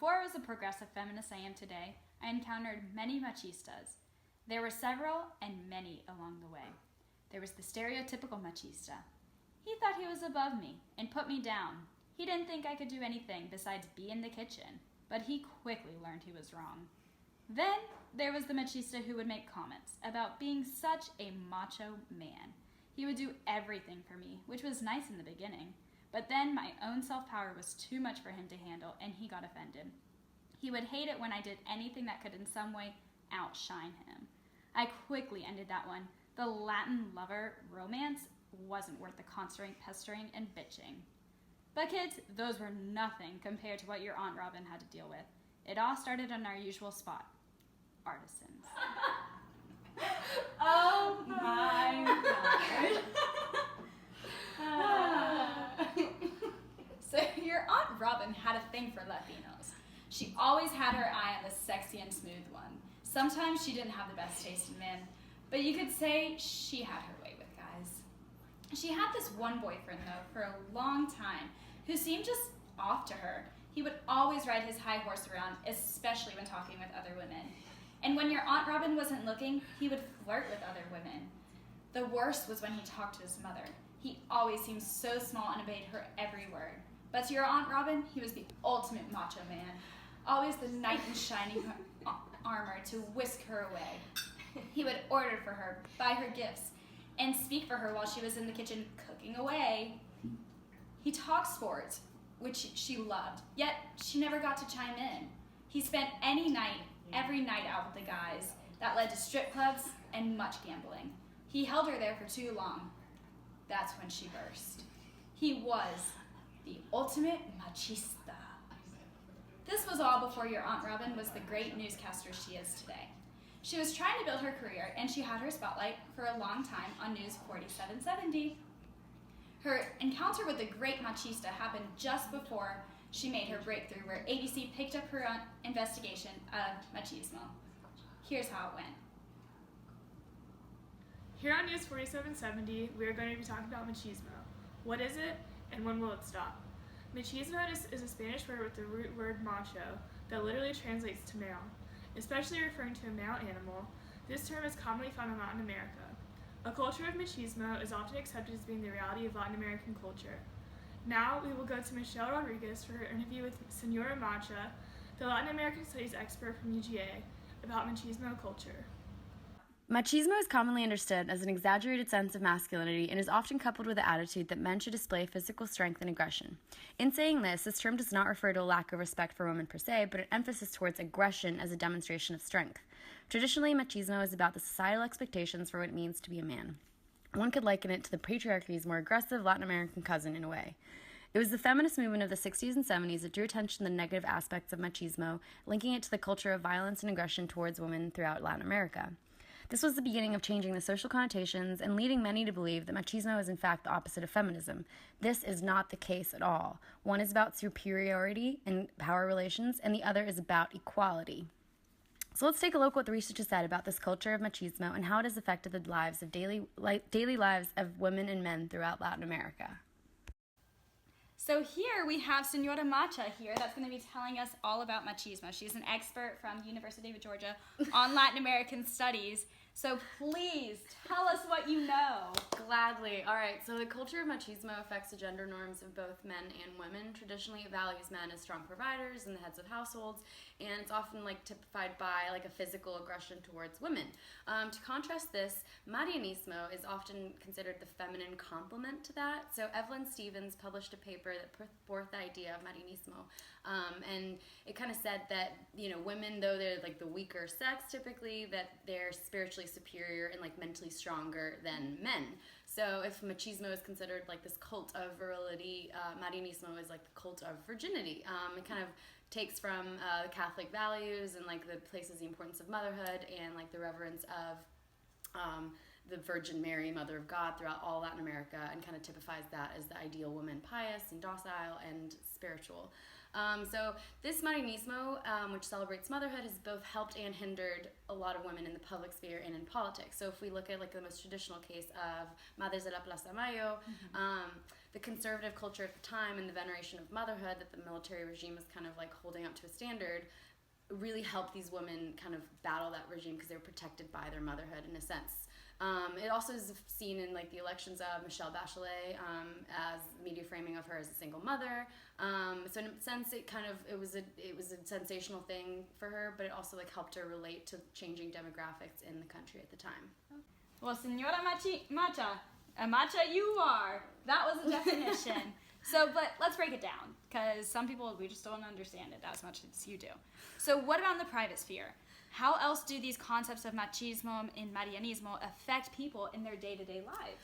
Before I was the progressive feminist I am today, I encountered many machistas. There were several and many along the way. There was the stereotypical machista. He thought he was above me and put me down. He didn't think I could do anything besides be in the kitchen, but he quickly learned he was wrong. Then there was the machista who would make comments about being such a macho man. He would do everything for me, which was nice in the beginning, but then my own self-power was too much for him to handle, and he got offended. He would hate it when I did anything that could in some way outshine him. I quickly ended that one. The Latin lover romance wasn't worth the constant pestering and bitching. But kids, those were nothing compared to what your Aunt Robin had to deal with. It all started in our usual spot, artisans. Oh my God. So your Aunt Robin had a thing for Latinos. She always had her eye on the sexy and smooth one. Sometimes she didn't have the best taste in men, but you could say she had her way with guys. She had this one boyfriend, though, for a long time, who seemed just off to her. He would always ride his high horse around, especially when talking with other women. And when your Aunt Robin wasn't looking, he would flirt with other women. The worst was when he talked to his mother. He always seemed so small and obeyed her every word. But to your Aunt Robin, he was the ultimate macho man, always the knight in shining armor to whisk her away. He would order for her, buy her gifts, and speak for her while she was in the kitchen cooking away. He talked sports, which she loved, yet she never got to chime in. He spent every night out with the guys. That led to strip clubs and much gambling. He held her there for too long. That's when she burst. He was the ultimate machista. This was all before your Aunt Robin was the great newscaster she is today. She was trying to build her career, and she had her spotlight for a long time on News 4770. Her encounter with the great machista happened just before she made her breakthrough, where ABC picked up her investigation of machismo. Here's how it went. Here on News 4770, we are going to be talking about machismo. What is it, and when will it stop? Machismo is a Spanish word with the root word macho that literally translates to male. Especially referring to a male animal, this term is commonly found in Latin America. A culture of machismo is often accepted as being the reality of Latin American culture. Now we will go to Michelle Rodriguez for her interview with Senora Macha, the Latin American Studies expert from UGA, about machismo culture. Machismo is commonly understood as an exaggerated sense of masculinity and is often coupled with the attitude that men should display physical strength and aggression. In saying this term does not refer to a lack of respect for women per se, but an emphasis towards aggression as a demonstration of strength. Traditionally, machismo is about the societal expectations for what it means to be a man. One could liken it to the patriarchy's more aggressive Latin American cousin in a way. It was the feminist movement of the 60s and 70s that drew attention to the negative aspects of machismo, linking it to the culture of violence and aggression towards women throughout Latin America. This was the beginning of changing the social connotations and leading many to believe that machismo is in fact the opposite of feminism. This is not the case at all. One is about superiority and power relations, and the other is about equality. So let's take a look at what the research has said about this culture of machismo and how it has affected the lives of daily lives of women and men throughout Latin America. So here we have Senora Macha here that's going to be telling us all about machismo. She's an expert from the University of Georgia on Latin American studies. So please tell us what you know. Gladly. All right, so the culture of machismo affects the gender norms of both men and women. Traditionally, it values men as strong providers and the heads of households, and it's often typified by a physical aggression towards women. To contrast this, Marianismo is often considered the feminine complement to that. So Evelyn Stevens published a paper that put forth the idea of Marianismo, and it kind of said that women, though they're the weaker sex typically, that they're spiritually superior and mentally stronger than men. So if machismo is considered this cult of virility, Marianismo is the cult of virginity. It kind of takes from the Catholic values and the places the importance of motherhood and the reverence of the Virgin Mary, Mother of God, throughout all Latin America, and kind of typifies that as the ideal woman, pious and docile and spiritual. So this Marianismo, which celebrates motherhood, has both helped and hindered a lot of women in the public sphere and in politics. So if we look at the most traditional case of Madres de la Plaza Mayo, the conservative culture at the time and the veneration of motherhood that the military regime was kind of like holding up to a standard really helped these women kind of battle that regime because they were protected by their motherhood in a sense. It also is seen in like the elections of Michelle Bachelet as media framing of her as a single mother. So in a sense, it was a sensational thing for her, but it also like helped her relate to changing demographics in the country at the time. Well, Senora Macha, you are. That was a definition. But let's break it down, because some people, we just don't understand it as much as you do. So what about in the private sphere? How else do these concepts of machismo and marianismo affect people in their day-to-day lives?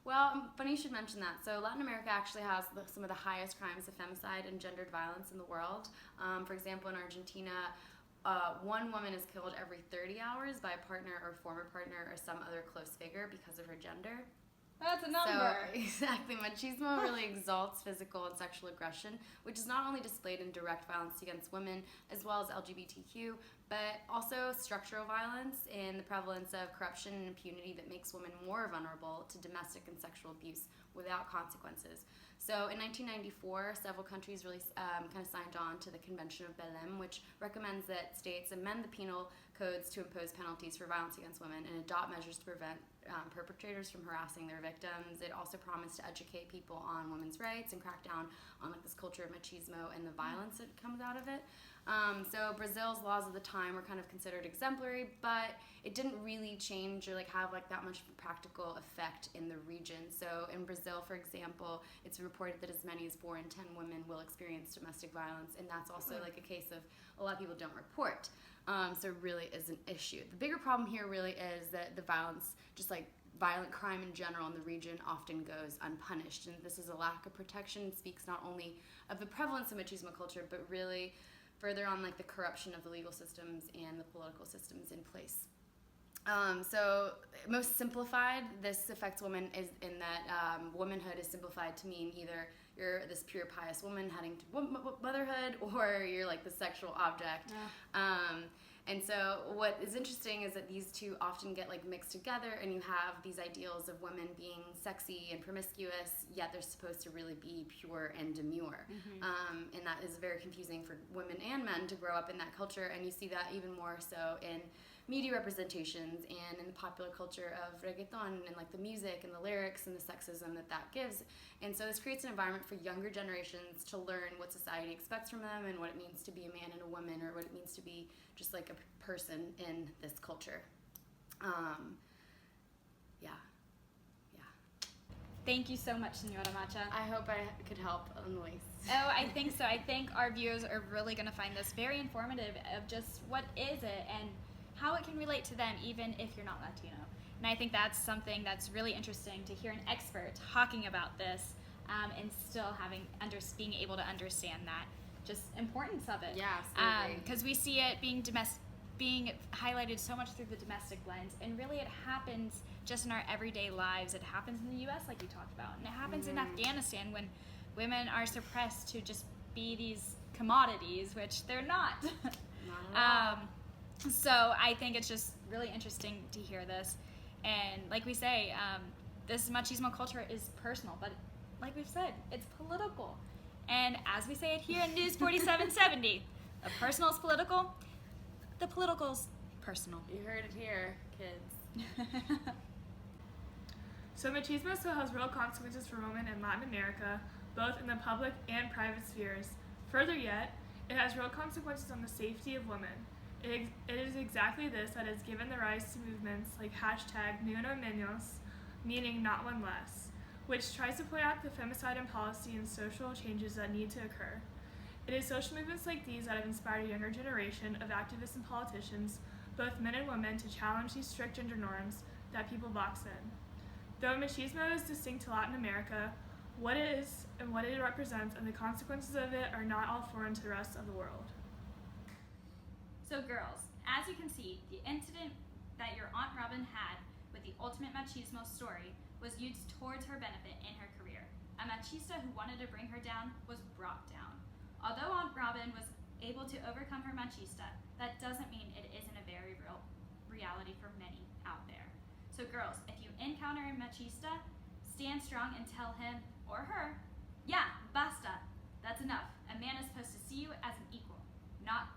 Well, funny you should mention that. So Latin America actually has some of the highest crimes of femicide and gendered violence in the world. For example, in Argentina, one woman is killed every 30 hours by a partner or former partner or some other close figure because of her gender. That's a number. So, exactly. Machismo really exalts physical and sexual aggression, which is not only displayed in direct violence against women as well as LGBTQ, but also structural violence and the prevalence of corruption and impunity that makes women more vulnerable to domestic and sexual abuse without consequences. So in 1994, several countries really kind of signed on to the Convention of Belém, which recommends that states amend the penal codes to impose penalties for violence against women and adopt measures to prevent perpetrators from harassing their victims. It also promised to educate people on women's rights and crack down on like this culture of machismo and the violence that comes out of it. So Brazil's laws at the time were kind of considered exemplary, but it didn't really change or like have like that much practical effect in the region. So in Brazil, for example, it's reported that as many as 4 in 10 women will experience domestic violence, and that's also like a case of a lot of people don't report. So it really is an issue. The bigger problem here really is that the violence, just like violent crime in general in the region, often goes unpunished, and this is a lack of protection. It speaks not only of the prevalence of machismo culture, but really further on like the corruption of the legal systems and the political systems in place. So most simplified, this affects women is in that womanhood is simplified to mean either you're this pure pious woman heading to motherhood, or you're like the sexual object. Yeah. And so what is interesting is that these two often get like mixed together, and you have these ideals of women being sexy and promiscuous, yet they're supposed to really be pure and demure. Mm-hmm. And that is very confusing for women and men to grow up in that culture, and you see that even more so in media representations and in the popular culture of reggaeton and like the music and the lyrics and the sexism that gives. And so this creates an environment for younger generations to learn what society expects from them and what it means to be a man and a woman, or what it means to be just like a person in this culture. Thank you so much, Senora Macha. I hope I could help on the ways. Oh, I think so. I think our viewers are really going to find this very informative of just what is it and how it can relate to them, even if you're not Latino. And I think that's something that's really interesting to hear an expert talking about this, and still being able to understand that just importance of it. Yeah, absolutely. Because we see it being highlighted so much through the domestic lens, and really it happens just in our everyday lives. It happens in the U.S. like you talked about, and it happens in Afghanistan when women are suppressed to just be these commodities, which they're not. Not at all. So I think it's just really interesting to hear this. And like we say, this machismo culture is personal, but like we've said, it's political. And as we say it here in News 4770, the personal is political, the political's personal. You heard it here, kids. So machismo still has real consequences for women in Latin America, both in the public and private spheres. Further yet, it has real consequences on the safety of women. It is exactly this that has given the rise to movements like #NiUnoMenos, meaning not one less, which tries to point out the femicide in policy and social changes that need to occur. It is social movements like these that have inspired a younger generation of activists and politicians, both men and women, to challenge these strict gender norms that people box in. Though machismo is distinct to Latin America, what it is and what it represents and the consequences of it are not all foreign to the rest of the world. So girls, as you can see, the incident that your Aunt Robin had with the ultimate machismo story was used towards her benefit in her career. A machista who wanted to bring her down was brought down. Although Aunt Robin was able to overcome her machista, that doesn't mean it isn't a very real reality for many out there. So girls, if you encounter a machista, stand strong and tell him or her, yeah, basta. That's enough. A man is supposed to see you as an equal, not